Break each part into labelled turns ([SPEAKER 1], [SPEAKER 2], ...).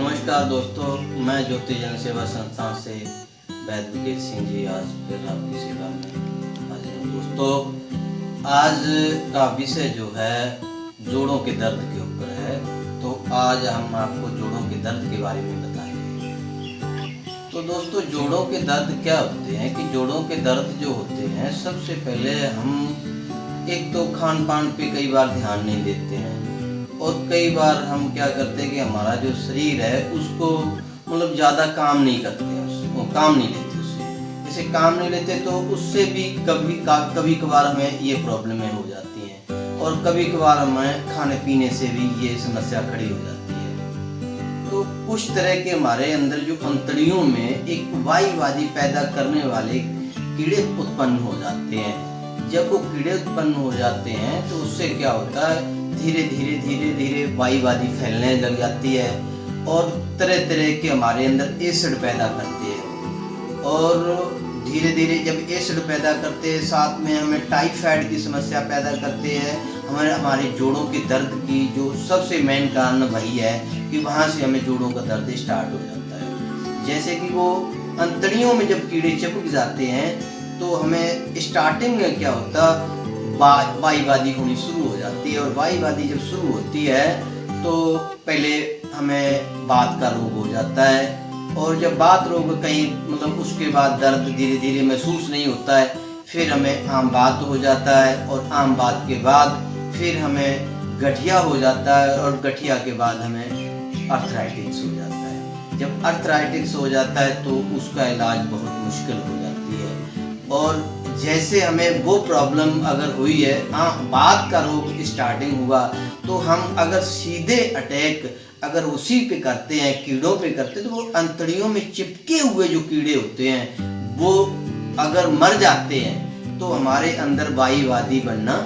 [SPEAKER 1] नमस्कार दोस्तों, मैं ज्योति जन सेवा संस्थान से वैद्य विकेश सिंह जी आज फिर आपकी सेवा में हाजिर हूँ। दोस्तों, आज का विषय जो है जोड़ों के दर्द के ऊपर है। तो आज हम आपको जोड़ों के दर्द के बारे में बताएंगे। तो दोस्तों, जोड़ों के दर्द क्या होते हैं कि जोड़ों के दर्द जो होते हैं, सबसे पहले हम एक तो खान पान पे कई बार ध्यान नहीं देते हैं और कई बार हम क्या करते हैं कि हमारा जो शरीर है उसको मतलब ज़्यादा काम नहीं करते हैं, उसको काम नहीं लेते उससे। जैसे काम नहीं लेते तो उससे भी कभी कभार हमें ये प्रॉब्लमें हो जाती हैं और कभी कभार हमें खाने पीने से भी ये समस्या खड़ी हो जाती है। तो कुछ तरह के हमारे अंदर जो अंतड़ियों में एक वायुवादी पैदा करने वाले कीड़े उत्पन्न हो जाते हैं। जब वो कीड़े उत्पन्न हो जाते हैं तो उससे क्या होता है, धीरे धीरे वायुवादी फैलने लग जाती है और तरह तरह के हमारे अंदर एसिड पैदा करते हैं। और धीरे धीरे जब एसिड पैदा करते हैं, साथ में हमें टाइफाइड की समस्या पैदा करते हैं। हमारे जोड़ों के दर्द की जो सबसे मेन कारण वही है कि वहाँ से हमें जोड़ों का दर्द स्टार्ट हो जाता है। जैसे कि वो अंतड़ियों में जब कीड़े चिपक जाते हैं तो हमें स्टार्टिंग में क्या होता, वायुवादी होनी शुरू हो जाती है। और वायुवादी जब शुरू होती है तो पहले हमें बात का रोग हो जाता है और जब बात रोग कहीं मतलब उसके बाद दर्द धीरे धीरे महसूस नहीं होता है, फिर हमें आम बात हो जाता है और आम बात के बाद फिर हमें गठिया हो जाता है और गठिया के बाद हमें अर्थराइटिस हो जाता है। जब अर्थराइटिस हो जाता है तो उसका इलाज बहुत मुश्किल हो जाती है। और जैसे हमें वो प्रॉब्लम अगर हुई है, बात का रोग स्टार्टिंग हुआ, तो हम अगर सीधे अटैक अगर उसी पे करते हैं, कीड़ों पे करते हैं, तो वो अंतड़ियों में चिपके हुए जो कीड़े होते हैं वो अगर मर जाते हैं तो हमारे अंदर वायुवादी बनना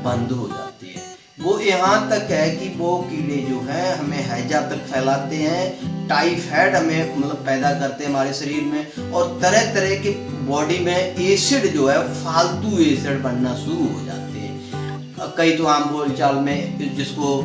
[SPEAKER 1] बंद हो जाती है। वो यहाँ तक है कि वो कीड़े जो हैं हमें हैजा तक फैलाते हैं, टाइफाइड हमें मतलब पैदा करते हैं हमारे शरीर में, और तरह तरह के बॉडी में एसिड जो है फालतू एसिड बनना शुरू हो जाते हैं। कई तो आम बोल चाल में जिसको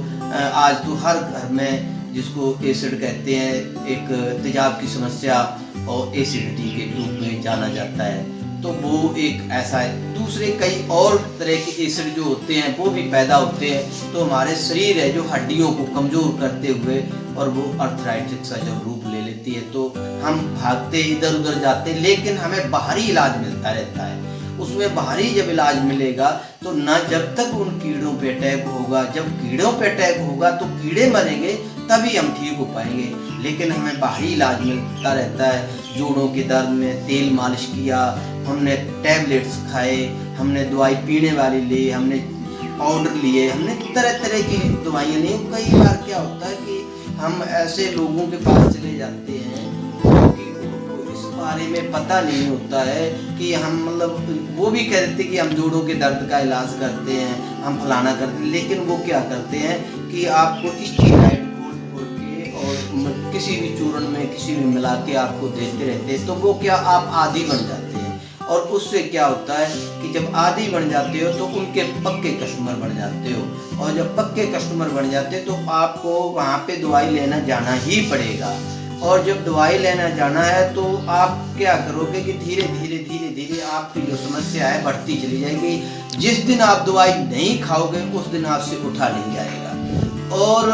[SPEAKER 1] आज तो हर घर में जिसको एसिड कहते हैं, एक तेजाब की समस्या और एसिडिटी के रूप में जाना जाता है, तो वो एक ऐसा है। दूसरे कई और तरह के एसिड जो होते हैं वो भी पैदा होते हैं, तो हमारे शरीर है जो हड्डियों को कमज़ोर करते हुए और वो अर्थराइटिस का जब रूप ले लेती है तो हम भागते इधर उधर जाते, लेकिन हमें बाहरी इलाज मिलता रहता है। उसमें बाहरी जब इलाज मिलेगा तो ना जब तक उन कीड़ों पे अटैक होगा, जब कीड़ों पे अटैक होगा तो कीड़े मरेंगे तभी हम ठीक हो पाएंगे, लेकिन हमें बाहरी इलाज मिलता रहता है। जोड़ों के दर्द में तेल मालिश किया, हमने टैबलेट्स खाए, हमने दवाई पीने वाली ली, हमने पाउडर लिए, हमने तरह तरह की दवाइयाँ ली। कई बार क्या होता है कि हम ऐसे लोगों के पास चले जाते हैं कि उनको इस बारे में पता नहीं होता है कि हम मतलब वो भी कह देते कि हम जोड़ों के दर्द का इलाज करते हैं, हम फलाना करते हैं, लेकिन वो क्या करते हैं कि आपको स्टेरॉइड घोल के और किसी भी चूर्ण में किसी भी मिला के आपको देते रहते हैं। तो वो क्या, आप आदी बन जाते हैं। और उससे क्या होता है कि जब आदी बन जाते हो तो उनके पक्के कस्टमर बन जाते हो, और जब पक्के कस्टमर बन जाते हो तो आपको वहाँ पे दवाई लेना जाना ही पड़ेगा। और जब दवाई लेना जाना है तो आप क्या करोगे कि धीरे धीरे आपकी जो समस्या है बढ़ती चली जाएगी। जिस दिन आप दवाई नहीं खाओगे उस दिन आपसे उठा नहीं जाएगा। और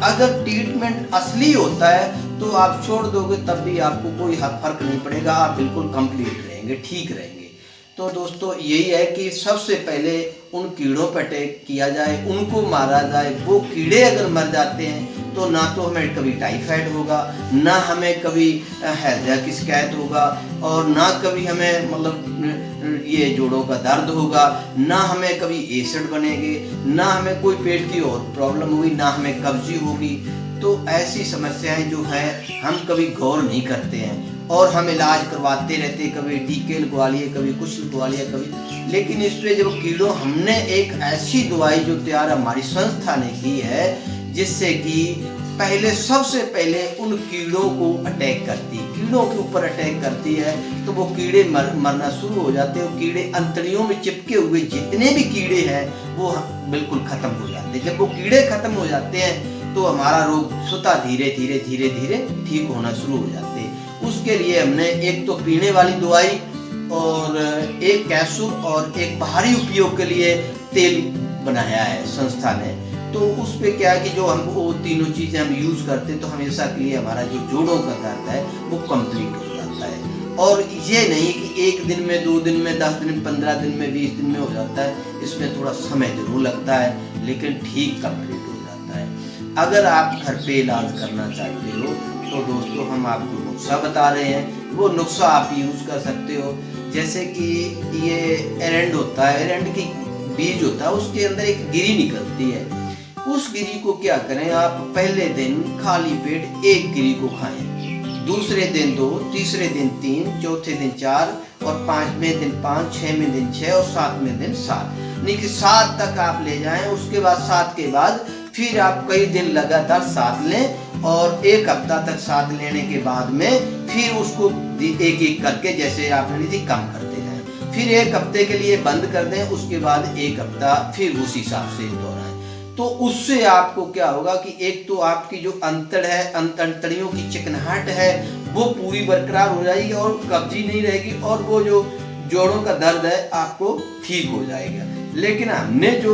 [SPEAKER 1] अगर ट्रीटमेंट असली होता है तो आप छोड़ दोगे तब भी आपको कोई फर्क नहीं पड़ेगा, आप बिल्कुल कंप्लीट रहेंगे, ठीक रहेंगे। तो दोस्तों, यही है कि सबसे पहले उन कीड़ों पर अटैक किया जाए, उनको मारा जाए। वो कीड़े अगर मर जाते हैं तो ना तो हमें कभी टाइफाइड होगा, ना हमें कभी हैजा की शिकायत होगा, और ना कभी हमें मतलब ये जोड़ों का दर्द होगा, ना हमें कभी एसिड बनेंगे, ना हमें कोई पेट की और प्रॉब्लम होगी, ना हमें कब्जी होगी। तो ऐसी समस्याएं जो है हम कभी गौर नहीं करते हैं और हम इलाज करवाते रहते हैं, कभी टीके लगवा लिए, कभी कुछ लगवा लिया, कभी। लेकिन इस पे जब कीड़ों, हमने एक ऐसी दवाई जो तैयार हमारी संस्था ने की है जिससे कि पहले सबसे पहले उन कीड़ों को अटैक करती, कीड़ों के ऊपर अटैक करती है तो वो कीड़े मरना शुरू हो जाते हैं। कीड़े अंतड़ियों में चिपके हुए जितने भी कीड़े हैं वो बिल्कुल खत्म हो जाते हैं। जब वो कीड़े खत्म हो जाते हैं तो हमारा रोग स्वतः धीरे धीरे धीरे धीरे ठीक होना शुरू हो जाते हैं। उसके लिए हमने एक तो पीने वाली दवाई और एक कैप्सूल और एक बाहरी उपयोग के लिए तेल बनाया है संस्था ने। तो उस पे क्या है कि जो हम वो तीनों चीज़ें हम यूज़ करते हैं तो हमेशा के लिए हमारा जो जोड़ों का दर्द है वो कंप्लीट हो जाता है। और ये नहीं कि 1 दिन में, 2 दिन में, 10 दिन में, 15 दिन में, 20 दिन में हो जाता है। इसमें थोड़ा समय जरूर लगता है लेकिन ठीक कंप्लीट हो जाता है। अगर आप घर पे इलाज करना चाहते हो तो दोस्तों हम आपको नुस्खा बता रहे हैं, वो नुस्खा आप यूज़ कर सकते हो। जैसे कि ये एरेंड होता है, एरेंड की बीज होता है, उसके अंदर एक गिरी निकलती है। उस गिरी को क्या करें, आप पहले दिन खाली पेट 1 गिरी को खाएं, दूसरे दिन 2, तीसरे दिन 3, चौथे दिन 4 और 5वें दिन 5, 6वें दिन 6 और 7वें दिन 7, यानी कि 7 तक आप ले जाएं। उसके बाद 7 के बाद फिर आप कई दिन लगातार 7 लें और 1 हफ्ता तक 7 लेने के बाद में फिर उसको एक एक करके जैसे आपने ली थी कम करते जाएं। फिर 1 हफ्ते के लिए बंद कर दें, उसके बाद 1 हफ्ता फिर उस हिसाब से दोहराएं। तो उससे आपको क्या होगा कि एक तो आपकी जो अंतड़ है, अंतड़ियों की चिकनाहट है वो पूरी बरकरार हो जाएगी और कब्जी नहीं रहेगी और वो जो जोड़ों का दर्द है आपको ठीक हो जाएगा। लेकिन हमने जो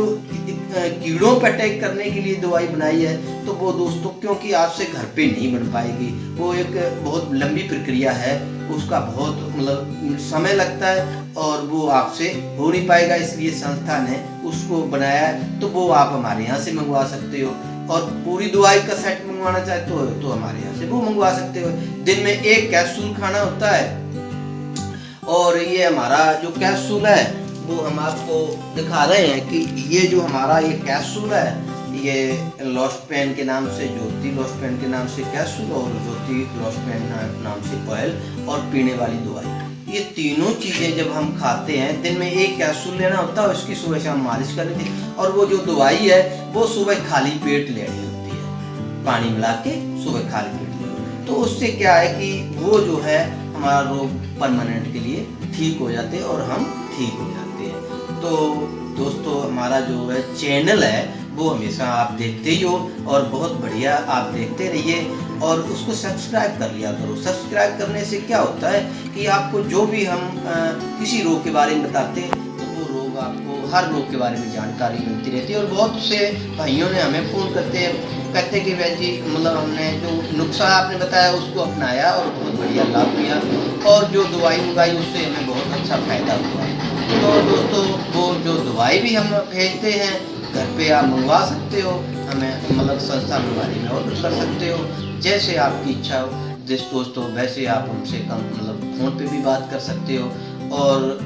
[SPEAKER 1] कीड़ों पर अटैक करने के लिए दवाई बनाई है तो वो दोस्तों क्योंकि आपसे घर पे नहीं बन पाएगी, वो एक बहुत लंबी प्रक्रिया है, उसका बहुत मतलब समय लगता है और वो आपसे हो नहीं पाएगा। इसलिए संस्था ने उसको बनाया है तो वो आप हमारे यहाँ से मंगवा सकते हो। और पूरी दवाई का सेट मंगवाना चाहते हो तो हमारे यहाँ से वो मंगवा सकते हो। दिन में 1 कैप्सूल खाना होता है और ये हमारा जो कैप्सूल है वो हम आपको दिखा रहे हैं कि ये जो हमारा ये कैप्सूल है, ये लॉस्टपेन के नाम से, ज्योति लॉस्टपेन के नाम से कैप्सूल और ज्योति लॉस्टपेन नाम से ऑयल और पीने वाली दवाई, ये तीनों चीज़ें जब हम खाते हैं दिन में 1 कैप्सूल लेना होता है, उसकी सुबह शाम मालिश करनी थी। और वो जो दवाई है वो सुबह खाली पेट लेनी होती है, पानी मिला के सुबह खाली पेट लेनी। तो उससे क्या है कि वो जो है हमारा रोग परमानेंट के लिए ठीक हो जाते हैं और हम ठीक हो जाते हैं। तो दोस्तों हमारा जो है चैनल है वो हमेशा आप देखते ही हो और बहुत बढ़िया आप देखते रहिए और उसको सब्सक्राइब कर लिया करो। सब्सक्राइब करने से क्या होता है कि आपको जो भी हम किसी रोग के बारे में बताते हैं तो वो रोग आपको हर रोग के बारे में जानकारी मिलती रहती है। और बहुत से भाइयों ने हमें फ़ोन कहते हैं कि भाई जी मतलब हमने जो नुस्खा आपने बताया उसको अपनाया और बहुत बढ़िया लाभ लिया और जो दवाई मंगाई उससे हमें बहुत अच्छा फ़ायदा हुआ। तो दोस्तों वो जो दवाई भी हम भेजते हैं घर पे आप मंगवा सकते हो, हमें मतलब संस्था के बारे में ऑर्डर कर सकते हो, जैसे आपकी इच्छा हो दोस्तों वैसे आप हमसे कम मतलब फ़ोन पे भी बात कर सकते हो। और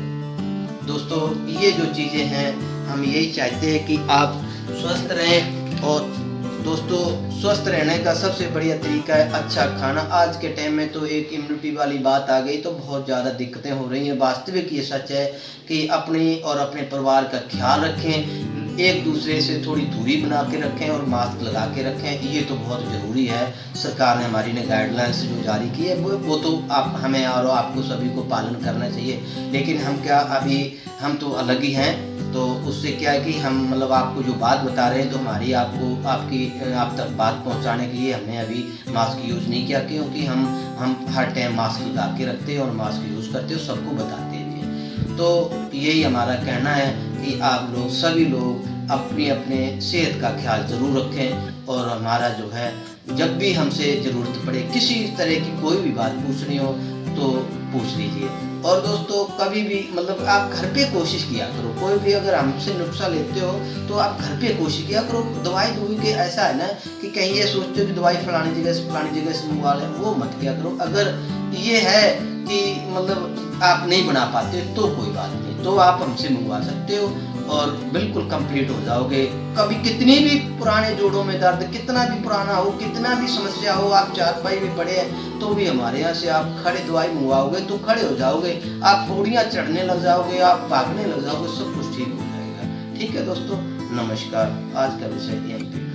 [SPEAKER 1] दोस्तों ये जो चीज़ें हैं हम यही चाहते हैं कि आप स्वस्थ रहें। और दोस्तों स्वस्थ रहने का सबसे बढ़िया तरीका है अच्छा खाना। आज के टाइम में तो एक इम्यूनिटी वाली बात आ गई तो बहुत ज़्यादा दिक्कतें हो रही हैं। वास्तविक ये सच है कि अपनी और अपने परिवार का ख्याल रखें, एक दूसरे से थोड़ी दूरी बना के रखें और मास्क लगा के रखें, ये तो बहुत ज़रूरी है। सरकार ने हमारी ने गाइडलाइंस जो जारी की है वो तो आप हमें और आपको सभी को पालन करना चाहिए। लेकिन हम क्या अभी हम तो अलग ही हैं, तो उससे क्या है कि हम मतलब आपको जो बात बता रहे हैं तो हमारी आपको आप तक बात पहुंचाने के लिए हमने अभी मास्क यूज़ नहीं किया, क्योंकि हम हर टाइम मास्क लगा के रखते हैं और मास्क यूज़ करते हैं, सबको बताते हैं। तो यही हमारा कहना है कि आप लोग सभी लोग अपनी अपने सेहत का ख्याल ज़रूर रखें और हमारा जो है जब भी हमसे ज़रूरत पड़े किसी तरह की कोई भी बात पूछनी हो तो पूछ लीजिए। और दोस्तों कभी भी मतलब आप घर पे कोशिश किया करो, कोई भी अगर हमसे नुस्खा लेते हो तो आप घर पे कोशिश किया करो। दवाई के ऐसा है ना कि कहीं ये सोचते हो कि दवाई फलानी जगह से मंगवा लें, वो मत किया करो। अगर ये है कि मतलब आप नहीं बना पाते तो कोई बात नहीं, तो आप हमसे मंगवा सकते हो और बिल्कुल कंप्लीट हो जाओगे। कभी कितनी भी पुराने जोड़ों में दर्द कितना भी पुराना हो, कितना भी समस्या हो, आप चारपाई में पड़े हैं तो भी हमारे यहाँ से आप खड़े दवाई मंगवाओगे तो खड़े हो जाओगे, आप पौड़ियाँ चढ़ने लग जाओगे, आप भागने लग जाओगे, सब कुछ ठीक हो जाएगा। ठीक है दोस्तों, नमस्कार। आज का विषय यही।